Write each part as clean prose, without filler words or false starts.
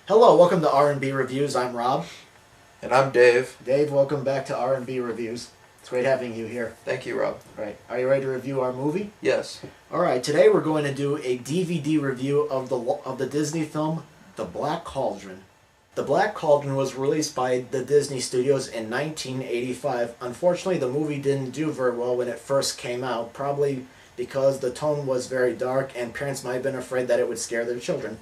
Hello, welcome to R&B Reviews. I'm Rob. And I'm Dave. Dave, welcome back to R&B Reviews. It's great having you here. Thank you, Rob. Right. Are you ready to review our movie? Yes. All right. Today we're going to do a DVD review of the Disney film The Black Cauldron. The Black Cauldron was released by the Disney Studios in 1985. Unfortunately, the movie didn't do very well when it first came out, probably because the tone was very dark and parents might have been afraid that it would scare their children.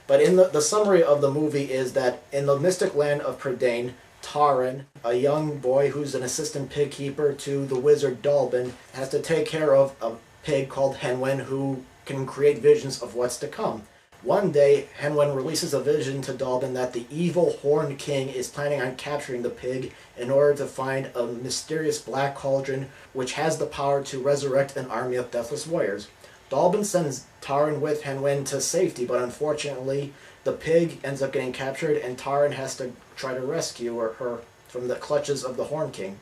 But in the summary of the movie is that in the mystic land of Prydain, Taran, a young boy who's an assistant pig keeper to the wizard Dalbin, has to take care of a pig called Henwen who can create visions of what's to come. One day, Henwen releases a vision to Dalbin that the evil Horned King is planning on capturing the pig in order to find a mysterious black cauldron which has the power to resurrect an army of deathless warriors. Dalbin sends Taran with Henwen to safety, but unfortunately the pig ends up getting captured and Taran has to try to rescue her from the clutches of the Horned King.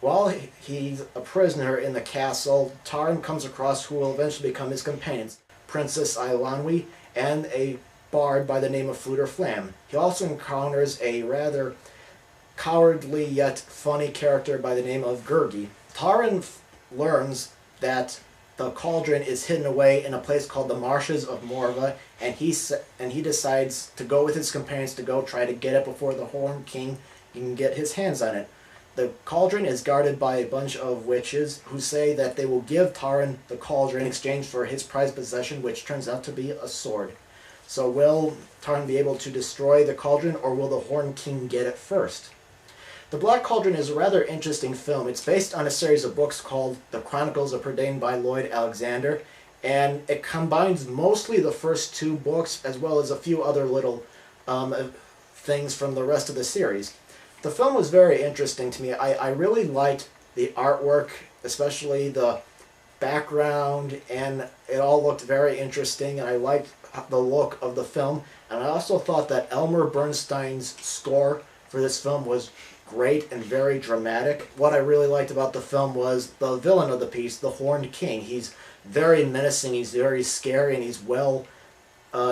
While he's a prisoner in the castle, Taran comes across who will eventually become his companions, Princess Ailanwi and a bard by the name of Fluter Flam. He also encounters a rather cowardly yet funny character by the name of Gurgi. Taran learns that the cauldron is hidden away in a place called the Marshes of Morva, and he decides to go with his companions to go try to get it before the Horned King can get his hands on it. The cauldron is guarded by a bunch of witches who say that they will give Taran the cauldron in exchange for his prized possession, which turns out to be a sword. So will Taran be able to destroy the cauldron, or will the Horned King get it first? The Black Cauldron is a rather interesting film. It's based on a series of books called The Chronicles of Prydain by Lloyd Alexander, and it combines mostly the first two books as well as a few other little things from the rest of the series. The film was very interesting to me. I really liked the artwork, especially the background, and it all looked very interesting, and I liked the look of the film. And I also thought that Elmer Bernstein's score for this film was great and very dramatic. What I really liked about the film was the villain of the piece, the Horned King. He's very menacing, he's very scary, and he's well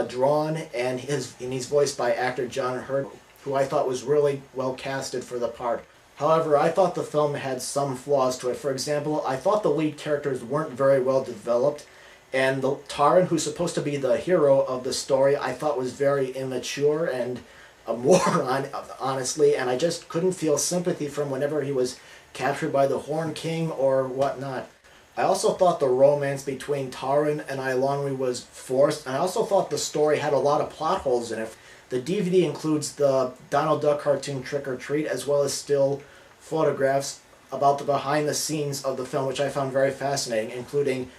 drawn, and he's voiced by actor John Hurt, who I thought was really well casted for the part. However, I thought the film had some flaws to it. For example, I thought the lead characters weren't very well developed, and the Taran, who's supposed to be the hero of the story, I thought was very immature and a moron, honestly, and I just couldn't feel sympathy from whenever he was captured by the Horned King or whatnot. I also thought the romance between Taran and Ailanwi was forced, and I also thought the story had a lot of plot holes in it. The DVD includes the Donald Duck cartoon Trick or Treat, as well as still photographs about the behind-the-scenes of the film, which I found very fascinating, including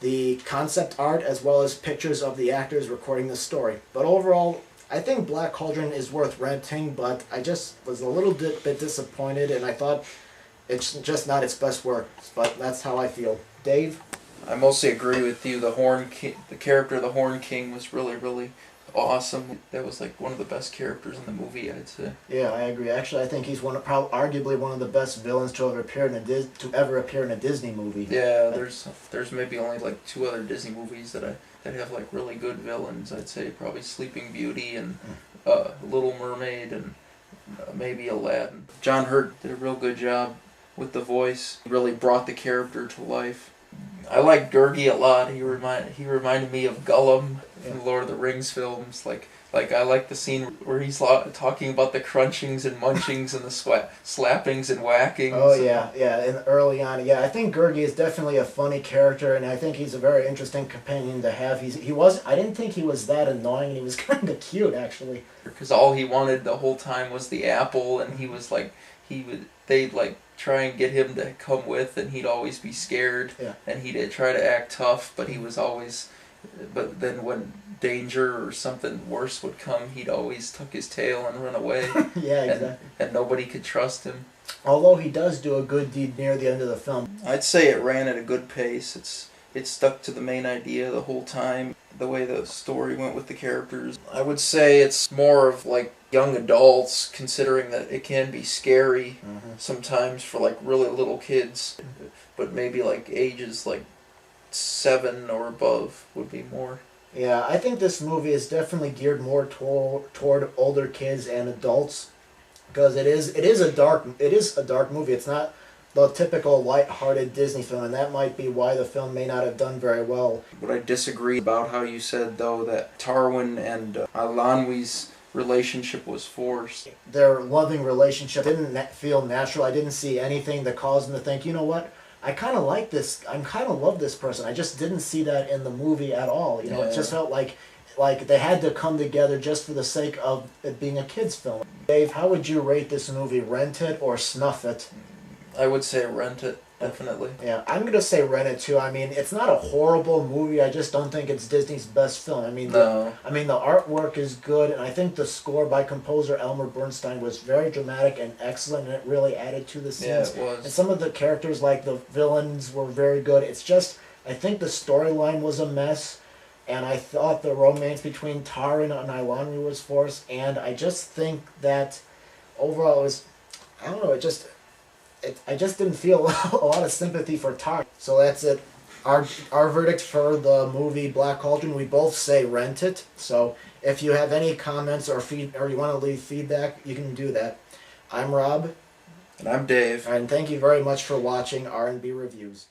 the concept art as well as pictures of the actors recording the story. But overall, I think Black Cauldron is worth renting, but I just was a little bit disappointed, and I thought it's just not its best work. But that's how I feel. Dave? I mostly agree with you. The character of the Horned King was really awesome. That was like one of the best characters in the movie, I'd say. Yeah, I agree. Actually, I think he's arguably one of the best villains to ever appear in a Disney movie. Yeah, there's maybe only like two other Disney movies that have like really good villains. I'd say probably Sleeping Beauty and Little Mermaid and maybe Aladdin. John Hurt did a real good job with the voice. He really brought the character to life. I like Gurgi a lot. He reminded me of Gollum in Lord of the Rings films. Like I like the scene where he's talking about the crunchings and munchings and the slappings and whackings. Oh yeah, and early on, yeah, I think Gurgi is definitely a funny character, and I think he's a very interesting companion to have. I didn't think he was that annoying, and he was kind of cute actually. Because all he wanted the whole time was the apple, and he was like, they'd like try and get him to come with, and he'd always be scared, and he'd try to act tough, but but then when danger or something worse would come, he'd always tuck his tail and run away. Yeah, exactly. And nobody could trust him. Although he does do a good deed near the end of the film. I'd say it ran at a good pace. It stuck to the main idea the whole time, the way the story went with the characters. I would say it's more of like young adults, considering that it can be scary sometimes for like really little kids, but maybe like ages like 7 or above would be more Yeah, I think this movie is definitely geared more toward older kids and adults, because it is a dark movie. It's not the typical light-hearted Disney film, and that might be why the film may not have done very well. But I disagree about how you said, though, that Tarwin and Alanwi's relationship was forced. Their loving relationship didn't feel natural. I didn't see anything that caused them to think, you know what, I kind of like this. I kind of love this person. I just didn't see that in the movie at all. You know, Yeah. It just felt like they had to come together just for the sake of it being a kids' film. Dave, how would you rate this movie? Rent it or snuff it? I would say rent it, definitely. Yeah, I'm gonna say rent it too. I mean, it's not a horrible movie. I just don't think it's Disney's best film. I mean, No. the artwork is good, and I think the score by composer Elmer Bernstein was very dramatic and excellent, and it really added to the Yeah, scenes. it was. And some of the characters, like the villains, were very good. It's just, I think the storyline was a mess, and I thought the romance between Taran and Ilani was forced, and I just think that overall it was, I don't know, I just didn't feel a lot of sympathy for Tar. So that's it. Our verdict for the movie Black Cauldron, we both say rent it. So if you have any comments or you want to leave feedback, you can do that. I'm Rob. And I'm Dave. And thank you very much for watching R&B Reviews.